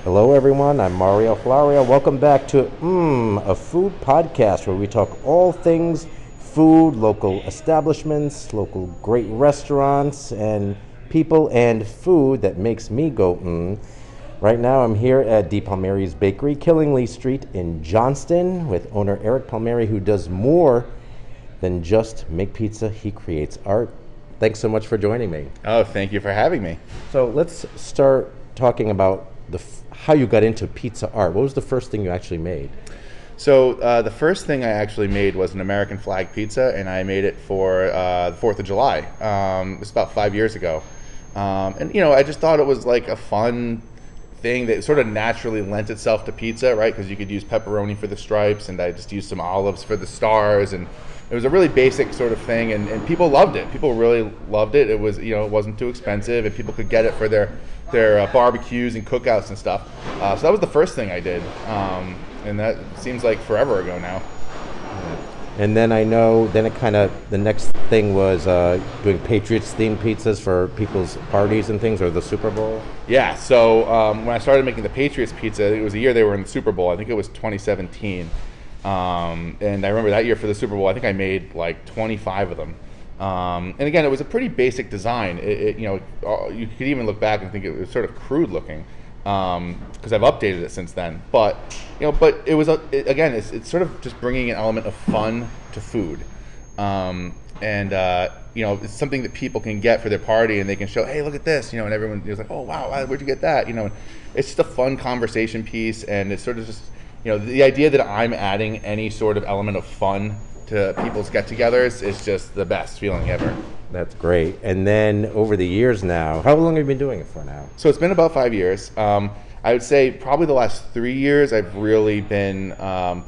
Hello, everyone. I'm Mario Florio. Welcome back to a food podcast where we talk all things food, local establishments, local great restaurants, and people and food that makes me go Right now, I'm here at D. Palmieri's Bakery, Killingly Street in Johnston, with owner Eric Palmieri, who does more than just make pizza. He creates art. Thanks so much for joining me. Oh, thank you for having me. So let's start talking about how you got into pizza art. What was the first thing you actually made? So the first thing I actually made was an American flag pizza, and I made it for the 4th of July. It was about 5 years ago. And, I just thought it was like a fun thing that sort of naturally lent itself to pizza, right? Because you could use pepperoni for the stripes, and I just used some olives for the stars, and it was a really basic sort of thing, and people loved it. People really loved it. It was, it wasn't too expensive, and people could get it for their barbecues and cookouts and stuff. So that was the first thing I did, and that seems like forever ago now. And then I know, the next thing was doing Patriots-themed pizzas for people's parties and things, or the Super Bowl. Yeah, so when I started making the Patriots pizza, it was the year they were in the Super Bowl. I think it was 2017. And I remember that year for the Super Bowl, I think I made like 25 of them. And again, it was a pretty basic design. You could even look back and think it was sort of crude looking, because I've updated it since then. But it was again, it's sort of just bringing an element of fun to food, and it's something that people can get for their party, and they can show, hey, look at this, and everyone is like, oh wow, where'd you get that? It's just a fun conversation piece, and it's sort of just the idea that I'm adding any sort of element of fun to people's get-togethers is just the best feeling ever. That's great. And then over the years now, how long have you been doing it for now? So it's been about 5 years. I would say probably the last 3 years I've really been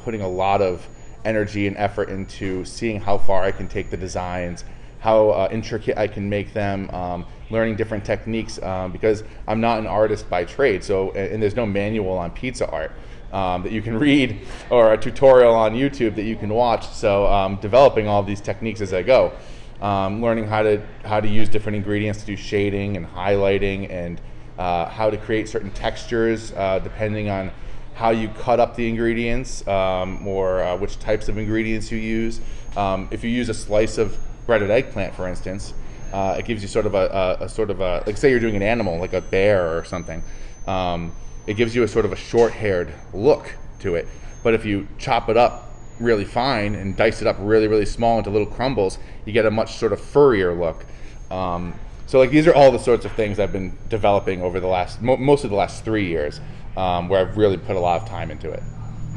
putting a lot of energy and effort into seeing how far I can take the designs, how intricate I can make them, learning different techniques, because I'm not an artist by trade, and there's no manual on pizza art that you can read, or a tutorial on YouTube that you can watch. So developing all of these techniques as I go, learning how to use different ingredients to do shading and highlighting, and how to create certain textures depending on how you cut up the ingredients, or which types of ingredients you use. If you use a slice of breaded eggplant, for instance, it gives you sort of a like, say you're doing an animal like a bear or something. It gives you a sort of a short-haired look to it. But if you chop it up really fine and dice it up really, really small into little crumbles, you get a much sort of furrier look. So like, these are all the sorts of things I've been developing over the most of the last 3 years, where I've really put a lot of time into it.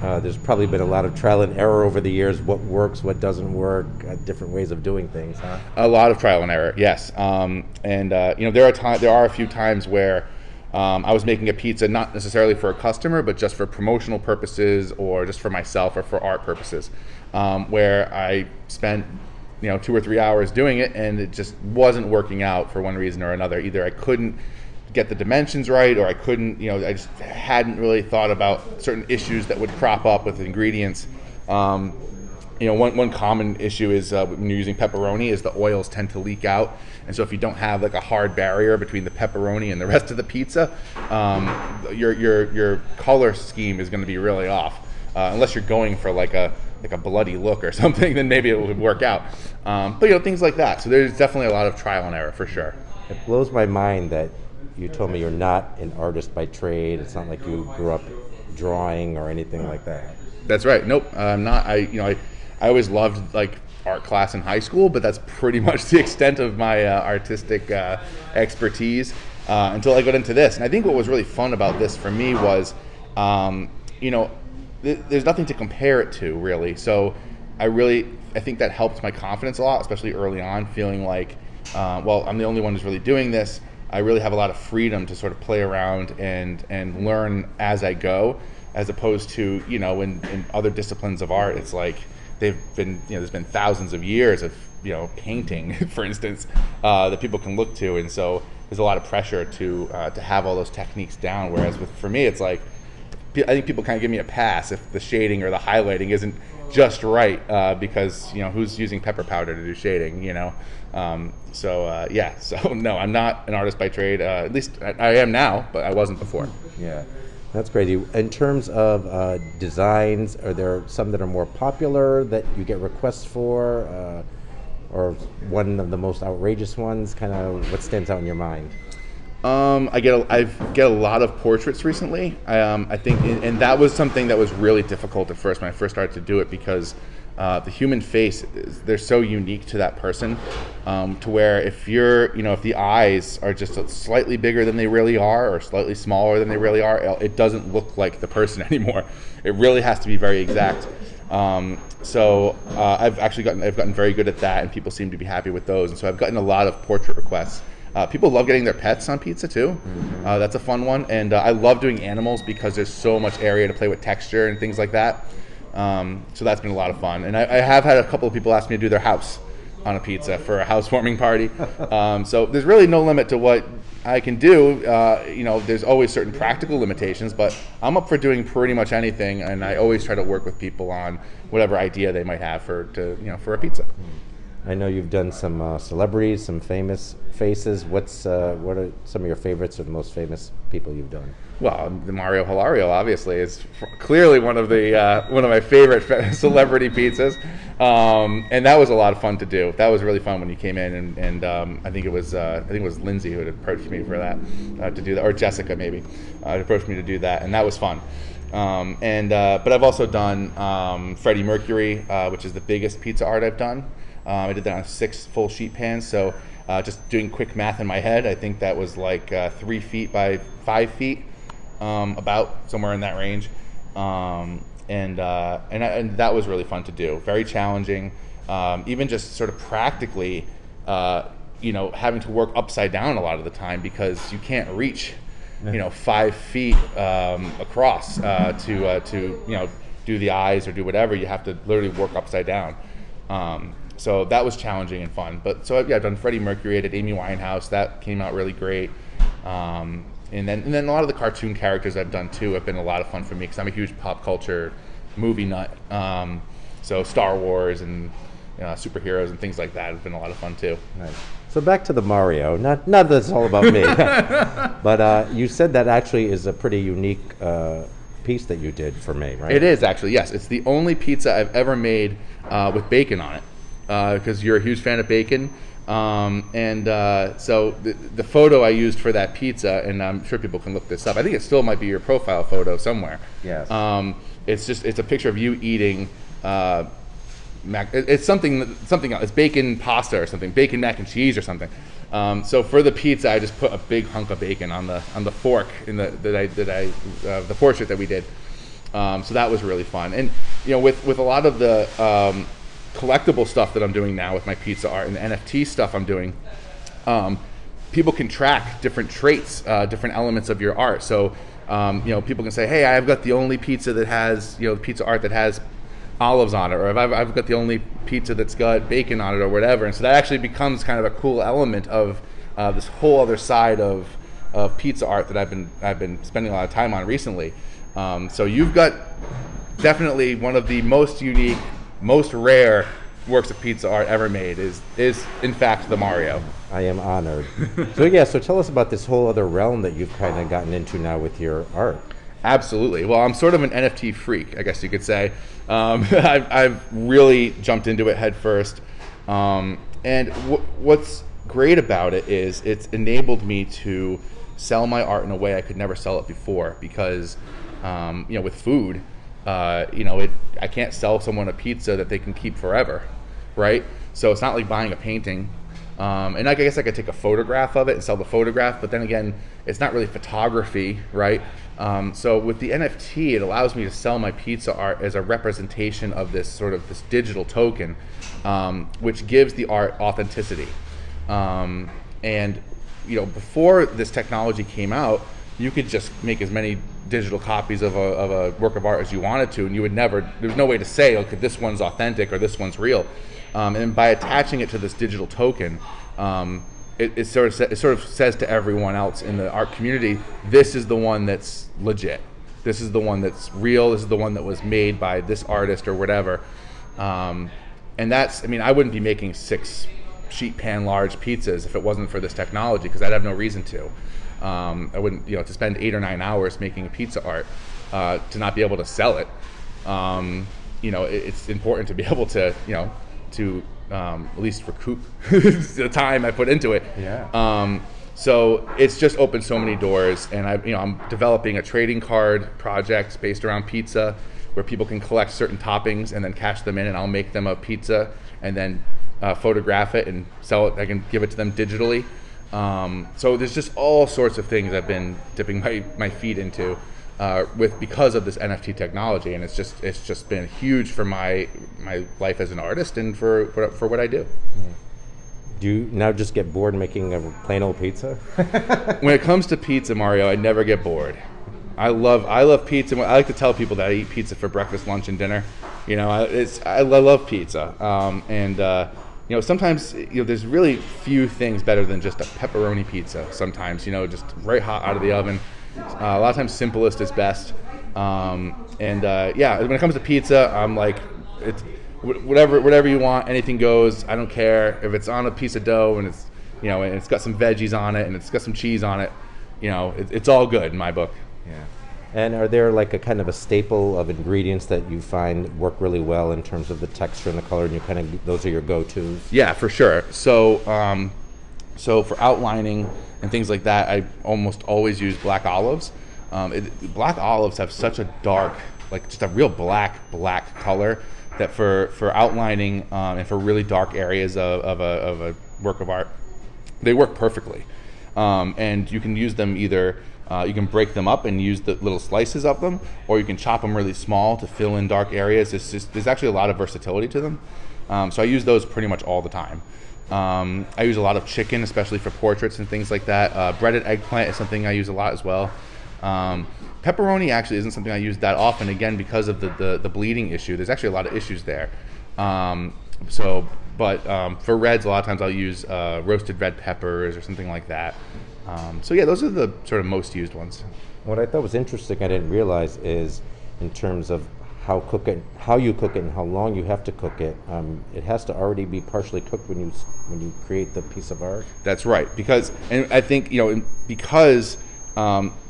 There's probably been a lot of trial and error over the years. What works, what doesn't work, different ways of doing things, huh? A lot of trial and error, yes. There are a few times where I was making a pizza not necessarily for a customer, but just for promotional purposes, or just for myself, or for art purposes, where I spent 2 or 3 hours doing it, and it just wasn't working out for one reason or another. Either I couldn't get the dimensions right, or I couldn't, I just hadn't really thought about certain issues that would crop up with ingredients. One common issue is when you're using pepperoni is the oils tend to leak out, and so if you don't have like a hard barrier between the pepperoni and the rest of the pizza, your color scheme is going to be really off, unless you're going for like a bloody look or something. Then maybe it would work out. But things like that. So there's definitely a lot of trial and error for sure. It blows my mind that you told me you're not an artist by trade. It's not like you grew up drawing or anything like that. That's right. Nope, I'm not. I always loved like art class in high school, but that's pretty much the extent of my artistic expertise until I got into this. And I think what was really fun about this for me was, there's nothing to compare it to really. So I think that helped my confidence a lot, especially early on, feeling like, I'm the only one who's really doing this. I really have a lot of freedom to sort of play around and learn as I go, as opposed to, in other disciplines of art, it's like there's been thousands of years of, painting, for instance, that people can look to. And so there's a lot of pressure to have all those techniques down. Whereas for me, it's like, I think people kind of give me a pass if the shading or the highlighting isn't just right, because who's using pepper powder to do shading, So no, I'm not an artist by trade. At least I am now, but I wasn't before. Yeah. That's crazy. In terms of designs, are there some that are more popular that you get requests for, or one of the most outrageous ones? Kind of what stands out in your mind? I get a lot of portraits recently. I think, and that was something that was really difficult at first when I first started to do it, because the human face, they're so unique to that person, to where if if the eyes are just slightly bigger than they really are, or slightly smaller than they really are, it doesn't look like the person anymore. It really has to be very exact. So I've gotten very good at that, and people seem to be happy with those. And so I've gotten a lot of portrait requests. People love getting their pets on pizza too. Mm-hmm. That's a fun one. And I love doing animals because there's so much area to play with texture and things like that. So that's been a lot of fun. And I have had a couple of people ask me to do their house on a pizza for a housewarming party. So there's really no limit to what I can do. There's always certain practical limitations, but I'm up for doing pretty much anything. And I always try to work with people on whatever idea they might have for a pizza. I know you've done some celebrities, some famous faces. What are some of your favorites or the most famous people you've done? Well, the Mario Hilario obviously is clearly one of my favorite celebrity pizzas, and that was a lot of fun to do. That was really fun when you came in, and I think it was Lindsay who had approached me for that to do that, or Jessica maybe approached me to do that, and that was fun. But I've also done Freddie Mercury, which is the biggest pizza art I've done. I did that on 6 full sheet pans, so just doing quick math in my head, I think that was like 3 feet by 5 feet, about somewhere in that range, and that was really fun to do. Very challenging, even just sort of practically, having to work upside down a lot of the time because you can't reach, 5 feet across to do the eyes or do whatever. You have to literally work upside down. So that was challenging and fun. But so yeah, I've done Freddie Mercury, I did Amy Winehouse. That came out really great. And then a lot of the cartoon characters I've done too have been a lot of fun for me because I'm a huge pop culture movie nut. So Star Wars and superheroes and things like that have been a lot of fun too. Nice. So back to the Mario. Not that it's all about me, but you said that actually is a pretty unique piece that you did for me, right? It is actually, yes. It's the only pizza I've ever made with bacon on it, because you're a huge fan of bacon. So the photo I used for that pizza, and I'm sure people can look this up. I think it still might be your profile photo somewhere. Yes. It's a picture of you eating. It's something else. It's bacon pasta or something, bacon mac and cheese or something. So for the pizza, I just put a big hunk of bacon on the fork in the portrait that we did. So that was really fun. And with a lot of the collectible stuff that I'm doing now with my pizza art and the NFT stuff I'm doing, people can track different traits, different elements of your art. So people can say, hey, I've got the only pizza that has pizza art that has olives on it, or I've got the only pizza that's got bacon on it, or whatever. And so that actually becomes kind of a cool element of this whole other side of pizza art that I've been spending a lot of time on recently. So you've got definitely one of the most unique, most rare works of pizza art ever made is in fact the Mario. I am honored. So tell us about this whole other realm that you've kind of gotten into now with your art. Absolutely. Well, I'm sort of an NFT freak, I guess you could say. I've really jumped into it head first. And what's great about it is it's enabled me to sell my art in a way I could never sell it before, because with food, I can't sell someone a pizza that they can keep forever, right? So it's not like buying a painting. And I guess I could take a photograph of it and sell the photograph, but then again, it's not really photography, right? So with the NFT, it allows me to sell my pizza art as a representation of this digital token, which gives the art authenticity. And before this technology came out, you could just make as many digital copies of a work of art as you wanted to, and there's no way to say, okay, this one's authentic or this one's real. And by attaching it to this digital token, it sort of says to everyone else in the art community, this is the one that's legit. This is the one that's real. This is the one that was made by this artist or whatever. And I wouldn't be making 6 sheet pan large pizzas if it wasn't for this technology, because I'd have no reason to. I wouldn't, to spend 8 or 9 hours making a pizza art, to not be able to sell it. It's important to be able to, at least recoup the time I put into it. Yeah. So it's just opened so many doors, and I'm developing a trading card project based around pizza, where people can collect certain toppings and then cash them in, and I'll make them a pizza and then photograph it and sell it. I can give it to them digitally. So there's just all sorts of things I've been dipping my feet into because of this NFT technology, and it's just been huge for my life as an artist and for what I do. Do you now just get bored making a plain old pizza? When it comes to pizza, Mario, I never get bored. I love pizza. I like to tell people that I eat pizza for breakfast, lunch, and dinner. I love pizza. Sometimes there's really few things better than just a pepperoni pizza. Sometimes just right hot out of the oven. A lot of times simplest is best. When it comes to pizza, I'm like, it's whatever you want, anything goes. I don't care if it's on a piece of dough and it's and it's got some veggies on it and it's got some cheese on it. It's all good in my book. Yeah. And are there like a kind of a staple of ingredients that you find work really well in terms of the texture and the color, and those are your go-tos? Yeah, for sure. So for outlining and things like that, I almost always use black olives. Black olives have such a dark, like just a real black color, that for outlining and for really dark areas of a work of art, they work perfectly. And you can use them either, you can break them up and use the little slices of them, or you can chop them really small to fill in dark areas. There's actually a lot of versatility to them. So I use those pretty much all the time. I use a lot of chicken, especially for portraits and things like that. Breaded eggplant is something I use a lot as well. Pepperoni actually isn't something I use that often, again, because of the bleeding issue. There's actually a lot of issues there. But for reds, a lot of times I'll use roasted red peppers or something like that. Those are the sort of most used ones. What I thought was interesting, I didn't realize, is in terms of how you cook it and how long you have to cook it. It has to already be partially cooked when you create the piece of art. That's right, because I think because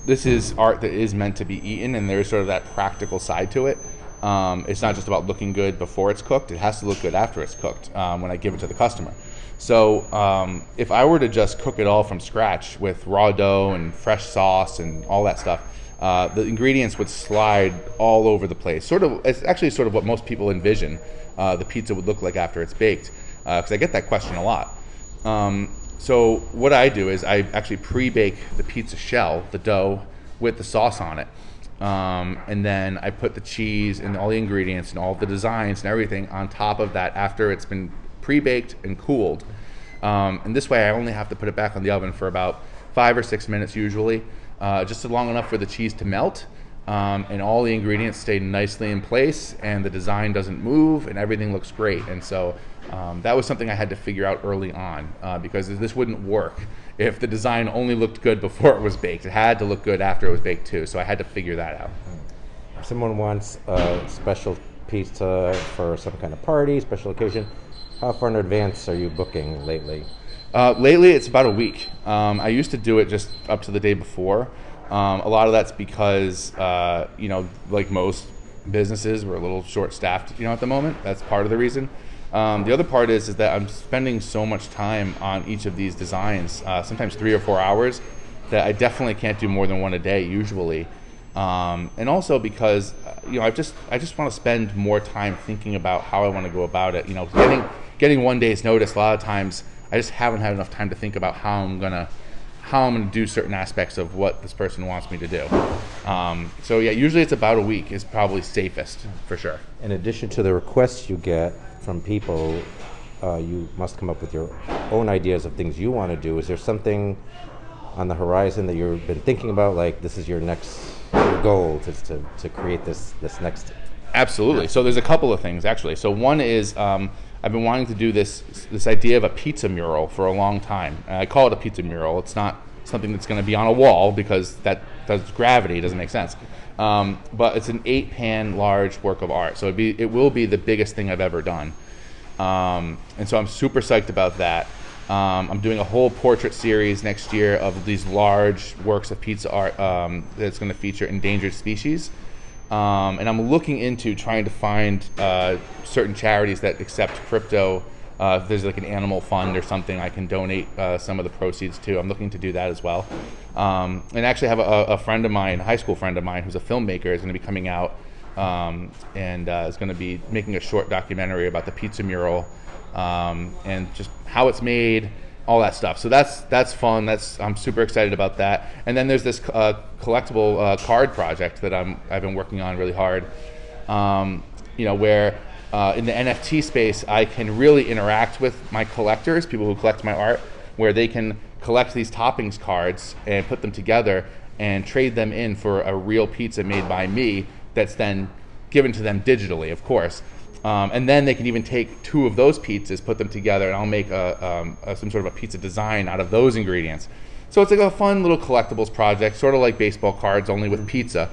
this is art that is meant to be eaten, and there's sort of that practical side to it. It's not just about looking good before it's cooked. It has to look good after it's cooked when I give it to the customer. So if I were to just cook it all from scratch with raw dough and fresh sauce and all that stuff, the ingredients would slide all over the place. It's actually sort of what most people envision the pizza would look like after it's baked, because I get that question a lot. So what I do is I actually pre-bake the pizza shell, the dough, with the sauce on it. And then I put the cheese and all the ingredients and all the designs and everything on top of that after it's been pre-baked and cooled. And this way I only have to put it back on the oven for about 5 or 6 minutes usually, just long enough for the cheese to melt, and all the ingredients stay nicely in place, and the design doesn't move, and everything looks great. And so that was something I had to figure out early on, because this wouldn't work if the design only looked good before it was baked. It had to look good after it was baked too, so I had to figure that out. If someone wants a special pizza for some kind of party, special occasion, how far in advance are you booking lately? Lately, it's about a week. I used to do it just up to the day before. A lot of that's because, like most businesses, we're a little short-staffed, at the moment. That's part of the reason. The other part is that I'm spending so much time on each of these designs, sometimes 3 or 4 hours, that I definitely can't do more than one a day usually. And also because, I just want to spend more time thinking about how I want to go about it. Getting 1 day's notice, a lot of times I just haven't had enough time to think about how I'm gonna do certain aspects of what this person wants me to do. Usually it's about a week is probably safest for sure. In addition to the requests you get from people, you must come up with your own ideas of things you want to do. Is there something on the horizon that you've been thinking about, like this is your goal to create this next? Absolutely. So there's a couple of things actually. So one is I've been wanting to do this idea of a pizza mural for a long time. I call it a pizza mural. It's not something that's going to be on a wall because that does gravity. It doesn't make sense. But it's an 8-pan large work of art. So it will be the biggest thing I've ever done. And so I'm super psyched about that. I'm doing a whole portrait series next year of these large works of pizza art that's going to feature endangered species. And I'm looking into trying to find certain charities that accept crypto. If there's like an animal fund or something, I can donate some of the proceeds to. I'm looking to do that as well. And actually have a friend of mine, a high school friend of mine, who's a filmmaker, is going to be coming out and is going to be making a short documentary about the pizza mural and just how it's made, all that stuff. So that's fun. I'm super excited about that. And then there's this collectible card project that I've been working on really hard. Where in the NFT space, I can really interact with my collectors, people who collect my art, where they can collect these toppings cards and put them together and trade them in for a real pizza made by me that's then given to them digitally, of course. And then they can even take 2 of those pizzas, put them together, and I'll make some sort of a pizza design out of those ingredients. So it's like a fun little collectibles project, sort of like baseball cards, only with pizza.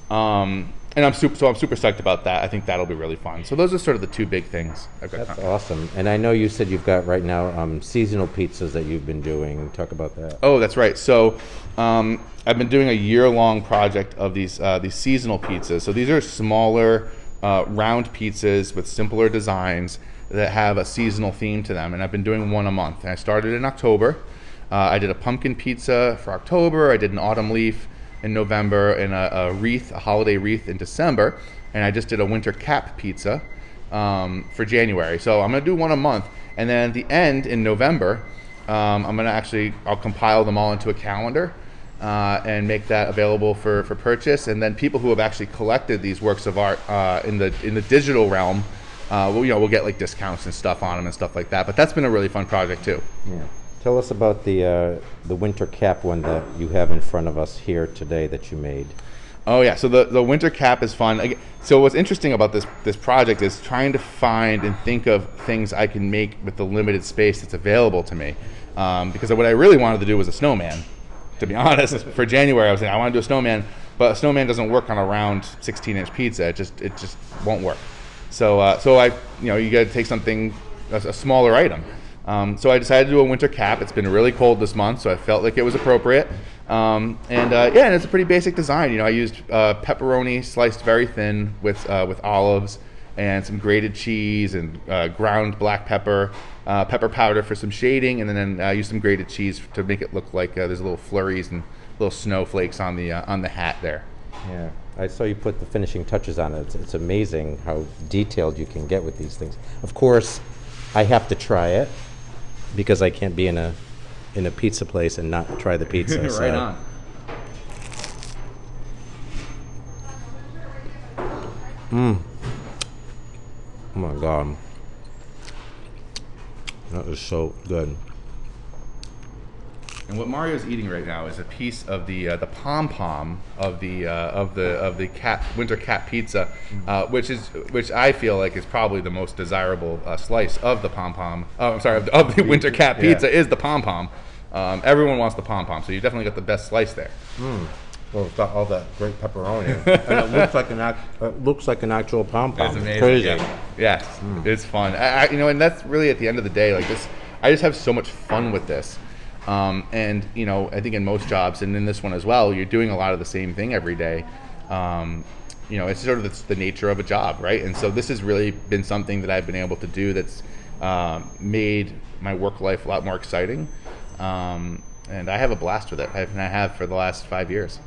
And I'm super psyched about that. I think that'll be really fun. So those are sort of the 2 big things I've got. That's awesome. And I know you said you've got right now seasonal pizzas that you've been doing. Talk about that. Oh, that's right. So I've been doing a year-long project of these seasonal pizzas. So these are smaller, round pizzas with simpler designs that have a seasonal theme to them. And I've been doing one a month. And I started in October. I did a pumpkin pizza for October. I did an autumn leaf in November, and a holiday wreath in December, and I just did a winter cap pizza for January. So I'm gonna do one a month, and then at the end in November, I'll compile them all into a calendar and make that available for purchase. And then people who have actually collected these works of art in the digital realm, we'll get like discounts and stuff on them and stuff like that. But that's been a really fun project too. Yeah. Tell us about the winter cap one that you have in front of us here today that you made. Oh yeah, so the winter cap is fun. So what's interesting about this project is trying to find and think of things I can make with the limited space that's available to me. Because what I really wanted to do was a snowman. To be honest, for January I was saying I want to do a snowman, but a snowman doesn't work on a round 16-inch pizza. It just won't work. So you got to take something, a smaller item. So I decided to do a winter cap. It's been really cold this month, so I felt like it was appropriate. And it's a pretty basic design. I used pepperoni sliced very thin with olives and some grated cheese and ground black pepper, pepper powder for some shading, and then I used some grated cheese to make it look like there's little flurries and little snowflakes on the hat there. Yeah, I saw you put the finishing touches on it. It's amazing how detailed you can get with these things. Of course, I have to try it, because I can't be in a pizza place and not try the pizza. Right so. on. Oh my God, that is so good. And what Mario's eating right now is a piece of the pom-pom of the winter cap pizza, which I feel like is probably the most desirable slice of the pom-pom. Oh, I'm sorry, of the winter cap pizza is the pom-pom. Everyone wants the pom-pom, so you definitely got the best slice there. Well, it's got all that great pepperoni, and it looks like an actual pom-pom. It's amazing. Crazy. Yeah. Yes, it's fun. And that's really at the end of the day, like this. I just have so much fun with this. And I think in most jobs, and in this one as well, you're doing a lot of the same thing every day. It's sort of the nature of a job, right? And so this has really been something that I've been able to do that's made my work life a lot more exciting. And I have a blast with it, and I have for the last 5 years.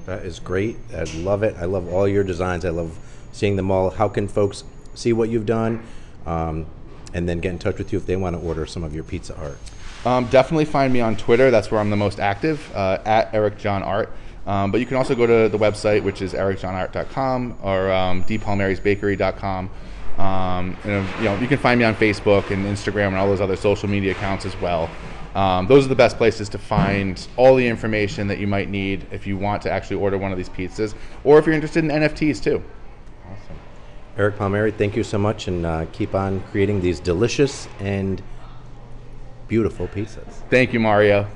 That is great. I love it. I love all your designs. I love seeing them all. How can folks see what you've done, and then get in touch with you if they want to order some of your pizza art? Definitely find me on Twitter. That's where I'm the most active, at Eric John Art. But you can also go to the website, which is ericjohnart.com or dpalmierisbakery.com. You can find me on Facebook and Instagram and all those other social media accounts as well. Those are the best places to find all the information that you might need if you want to actually order one of these pizzas, or if you're interested in NFTs too. Awesome. Eric Palmieri, thank you so much, and keep on creating these delicious and beautiful pizzas. Thank you, Mario.